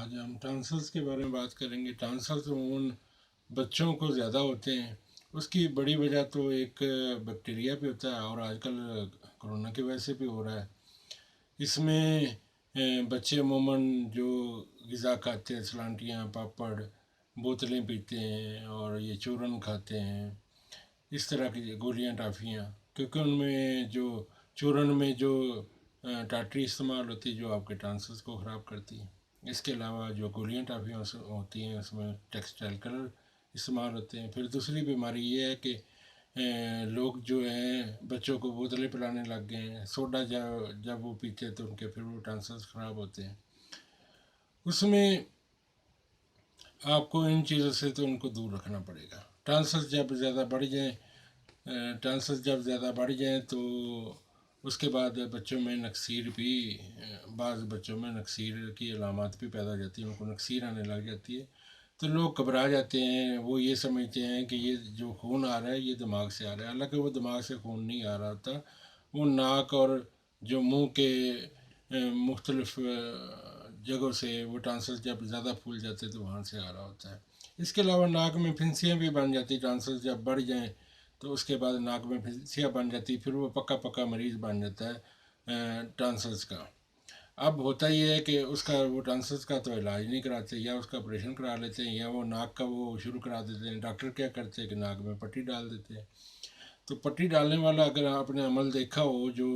آج ہم ٹانسلس کے بارے میں بات کریں گے۔ ٹانسلس عموماً بچوں کو زیادہ ہوتے ہیں۔ اس کی بڑی وجہ تو ایک بیکٹیریا پہ ہوتا ہے، اور آج کل کرونا کی وجہ سے بھی ہو رہا ہے۔ اس میں بچے عموماً جو غذا کھاتے ہیں، سلانٹیاں، پاپڑ، بوتلیں پیتے ہیں، اور یہ چورن کھاتے ہیں، اس طرح کی گولیاں، ٹافیاں، کیونکہ ان میں جو چورن میں جو ٹاٹری استعمال ہوتی ہے جو آپ کے ٹانسلس کو خراب کرتی ہے۔ اس کے علاوہ جو گولیاں ٹافیاں ہوتی ہیں اس میں ٹیکسٹائل کلر استعمال ہوتے ہیں۔ پھر دوسری بیماری یہ ہے کہ لوگ جو ہیں بچوں کو بوتلیں پلانے لگ گئے ہیں، سوڈا جب وہ پیتے تو ان کے پھر وہ ٹانسلس خراب ہوتے ہیں۔ اس میں آپ کو ان چیزوں سے تو ان کو دور رکھنا پڑے گا۔ ٹانسلس جب زیادہ بڑھ جائیں تو اس کے بعد بچوں میں نکسیر بھی، بعض بچوں میں نکسیر کی علامات بھی پیدا ہو جاتی ہیں، ان کو نکسیر آنے لگ جاتی ہے، تو لوگ گھبرا جاتے ہیں۔ وہ یہ سمجھتے ہیں کہ یہ جو خون آ رہا ہے یہ دماغ سے آ رہا ہے، حالانکہ وہ دماغ سے خون نہیں آ رہا ہوتا، وہ ناک اور جو منہ کے مختلف جگہوں سے وہ ٹانسلس جب زیادہ پھول جاتے ہیں تو وہاں سے آ رہا ہوتا ہے۔ اس کے علاوہ ناک میں پھنسیاں بھی بن جاتی، ٹانسلس جب بڑھ جائیں تو اس کے بعد ناک میں پھنسیاں بن جاتی، پھر وہ پکا مریض بن جاتا ہے ٹانسلس کا۔ اب ہوتا یہ ہے کہ اس کا وہ ٹانسلس کا تو علاج نہیں کراتے، یا اس کا آپریشن کرا لیتے ہیں، یا وہ ناک کا وہ شروع کرا دیتے ہیں۔ ڈاکٹر کیا کرتے ہیں کہ ناک میں پٹی ڈال دیتے ہیں۔ تو پٹی ڈالنے والا اگر آپ نے عمل دیکھا ہو، جو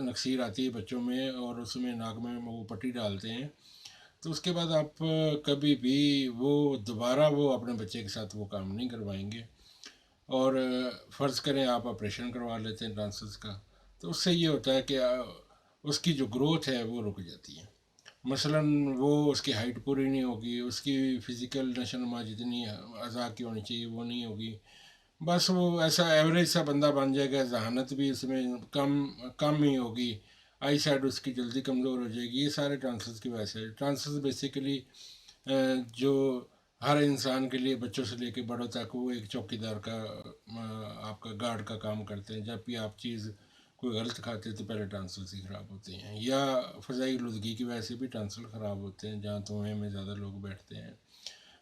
نکسیر آتی ہے بچوں میں اور اس میں ناک میں وہ پٹی ڈالتے ہیں، تو اس کے بعد آپ کبھی بھی دوبارہ وہ اپنے بچے کے ساتھ وہ کام نہیں کروائیں گے۔ اور فرض کریں آپ آپریشن کروا لیتے ہیں ٹانسلس کا، تو اس سے یہ ہوتا ہے کہ اس کی جو گروتھ ہے وہ رک جاتی ہے۔ مثلاً وہ اس کی ہائٹ پوری نہیں ہوگی، اس کی فزیکل نشو و نما جتنی اعضاء کی ہونی چاہیے وہ نہیں ہوگی، بس وہ ایسا ایوریج سا بندہ بن جائے گا۔ ذہانت بھی اس میں کم ہی ہوگی، آئی سائڈ اس کی جلدی کمزور ہو جائے گی۔ یہ سارے ٹانسلس کی وجہ سے۔ ٹانسلس بیسیکلی جو ہر انسان کے لیے، بچوں سے لے کے بڑوں تک، وہ ایک چوکیدار کا، آپ کا گارڈ کا کام کرتے ہیں۔ جب بھی آپ چیز کوئی غلط کھاتے ہیں تو پہلے ٹانسلس ہی خراب ہوتے ہیں، یا فضائی آلودگی کی وجہ سے بھی ٹانسل خراب ہوتے ہیں، جہاں دھوئیں میں زیادہ لوگ بیٹھتے ہیں۔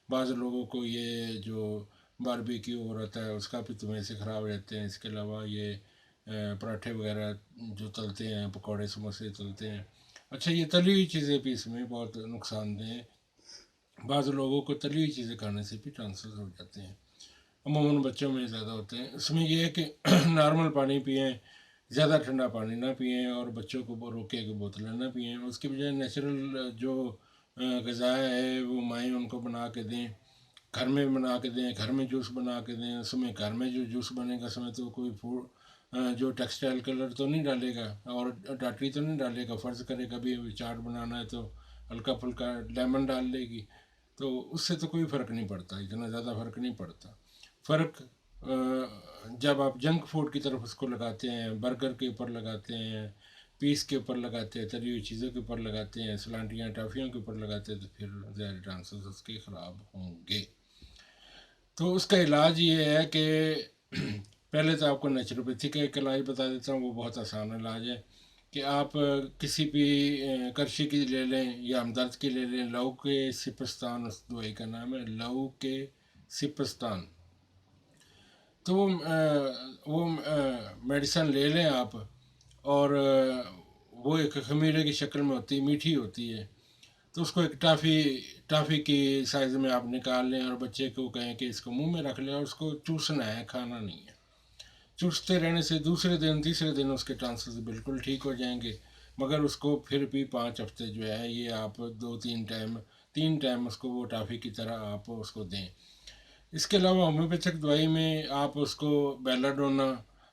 بعض لوگوں کو یہ جو باربیکیو ہو رہتا ہے اس کا بھی دھوئیں سے خراب رہتے ہیں۔ اس کے علاوہ یہ پراٹھے وغیرہ جو تلتے ہیں، پکوڑے سموسے تلتے ہیں، اچھا یہ تلی ہوئی چیزیں بھی اس میں بہت نقصان دہ ہیں۔ بعض لوگوں کو تلی ہوئی چیزیں کھانے سے بھی ٹانسلس ہو جاتے ہیں، عموماً بچوں میں زیادہ ہوتے ہیں۔ اس میں یہ ہے کہ نارمل پانی پئیں، زیادہ ٹھنڈا پانی نہ پئیں، اور بچوں کو روکے کہ بوتلیں نہ پئیں۔ اس کی بجائے نیچرل جو غذا ہے وہ مائیں ان کو بنا کے دیں، گھر میں بنا کے دیں، گھر میں جوس بنا کے دیں۔ اس میں گھر میں جو جوس بنے گا اس میں تو کوئی جو ٹیکسٹائل کلر تو نہیں ڈالے گا اور ٹاٹری تو نہیں ڈالے گا۔ فرض کرے کبھی چاٹ بنانا ہے تو ہلکا پھلکا لیمن ڈال لے گی، تو اس سے تو کوئی فرق نہیں پڑتا، اتنا زیادہ فرق نہیں پڑتا۔ فرق جب آپ جنک فوڈ کی طرف اس کو لگاتے ہیں، برگر کے اوپر لگاتے ہیں، پیس کے اوپر لگاتے ہیں، تلی ہوئی چیزوں کے اوپر لگاتے ہیں، سلانٹیاں ٹافیوں کے اوپر لگاتے ہیں، تو پھر ظاہر ٹانسلس اس کے خراب ہوں گے۔ تو اس کا علاج یہ ہے کہ پہلے تو آپ کو نیچروپیتھی کا ایک علاج بتا دیتا ہوں، وہ بہت آسان علاج ہے کہ آپ کسی بھی کرشی کی لے لیں یا ہمدرد کی لے لیں۔ لو کے سپستان اس دوائی کا نام ہے، لو کے سپستان۔ تو وہ میڈیسن لے لیں آپ، اور وہ ایک خمیرے کی شکل میں ہوتی ہے، میٹھی ہوتی ہے، تو اس کو ایک ٹافی کی سائز میں آپ نکال لیں، اور بچے کو کہیں کہ اس کو منہ میں رکھ لیں، اور اس کو چوسنا ہے، کھانا نہیں ہے۔ چوستے رہنے سے دوسرے دن تیسرے دن اس کے ٹانسلس بالکل ٹھیک ہو جائیں گے، مگر اس کو پھر بھی 5 ہفتے جو ہے یہ آپ 2-3 ٹائم اس کو وہ ٹافی کی طرح آپ اس کو دیں۔ اس کے علاوہ ہومیوپیتھک دوائی میں آپ اس کو بیلا ڈونا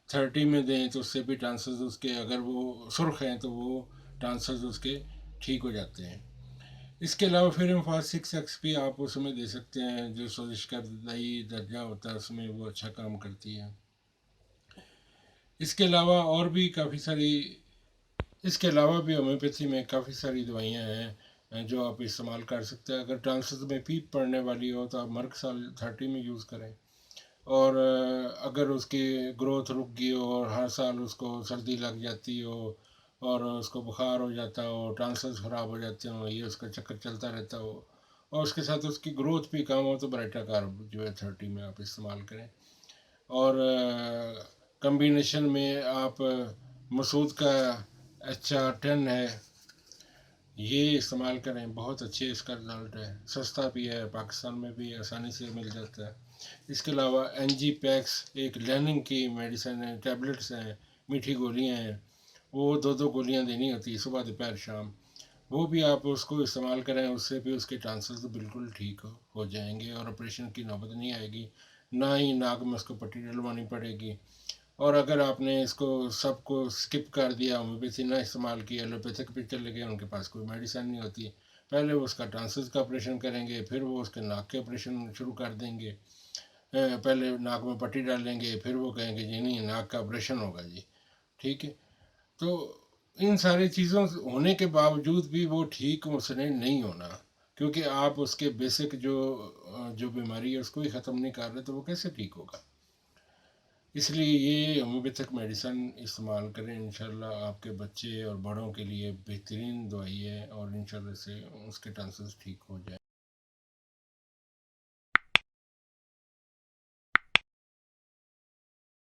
30 میں دیں، تو اس سے بھی ٹانسلس اس کے، اگر وہ سرخ ہیں تو وہ ٹانسلس اس کے ٹھیک ہو جاتے ہیں۔ اس کے علاوہ پھر امفاس 6X بھی آپ اس میں دے سکتے ہیں، جو سوزش کا ابتدائی درجہ ہوتا ہے اس میں وہ اچھا کام کرتی ہے۔ اس کے علاوہ ہومیوپیتھی میں کافی ساری دوائیاں ہیں جو آپ استعمال کر سکتے ہیں۔ اگر ٹانسلس میں پیپ پڑنے والی ہو تو آپ مرک سال 30 میں یوز کریں، اور اگر اس کی گروتھ رک گئی ہو اور ہر سال اس کو سردی لگ جاتی ہو اور اس کو بخار ہو جاتا ہو، ٹانسلس خراب ہو جاتے ہوں، یہ اس کا چکر چلتا رہتا ہو، اور اس کے ساتھ اس کی گروتھ بھی کم ہو، تو برائٹا کارب جو ہے 30 میں آپ استعمال کریں۔ اور کمبینیشن میں آپ مسعود کا HR10 ہے، یہ استعمال کریں، بہت اچھے اس کا رزلٹ ہے، سستا بھی ہے، پاکستان میں بھی آسانی سے مل جاتا ہے۔ اس کے علاوہ NG پیکس ایک لیننگ کی میڈیسن ہے، ٹیبلٹس ہیں، میٹھی گولیاں ہیں، وہ 2 گولیاں دینی ہوتی ہے صبح دوپہر شام، وہ بھی آپ اس کو استعمال کریں، اس سے بھی اس کے ٹانسلز بالکل ٹھیک ہو جائیں گے، اور آپریشن کی نوبت نہیں آئے گی، نہ ہی ناک میں اس کو پٹی ڈلوانی پڑے گی۔ اور اگر آپ نے اس کو سب کو اسکپ کر دیا، ہومیوپیتھی نہ استعمال کیا، ایلوپیتھک پہ چلے گئے، ان کے پاس کوئی میڈیسن نہیں ہوتی، پہلے وہ اس کا ٹانسلز کا آپریشن کریں گے، پھر وہ اس کے ناک کے آپریشن شروع کر دیں گے، پہلے ناک میں پٹی ڈالیں گے، پھر وہ کہیں گے جی نہیں ناک کا آپریشن ہوگا جی، ٹھیک ہے۔ تو ان ساری چیزوں ہونے کے باوجود بھی وہ ٹھیک اس نے نہیں ہونا، کیونکہ آپ اس کے بیسک جو بیماری ہے اس کو ہی ختم نہیں کر رہے، تو وہ کیسے ٹھیک ہوگا؟ اس لیے یہ ہومیوپیتھک میڈیسن استعمال کریں، انشاءاللہ آپ کے بچے اور بڑوں کے لیے بہترین دوائی ہے، اور انشاءاللہ سے اس کے ٹانسلز ٹھیک ہو جائیں۔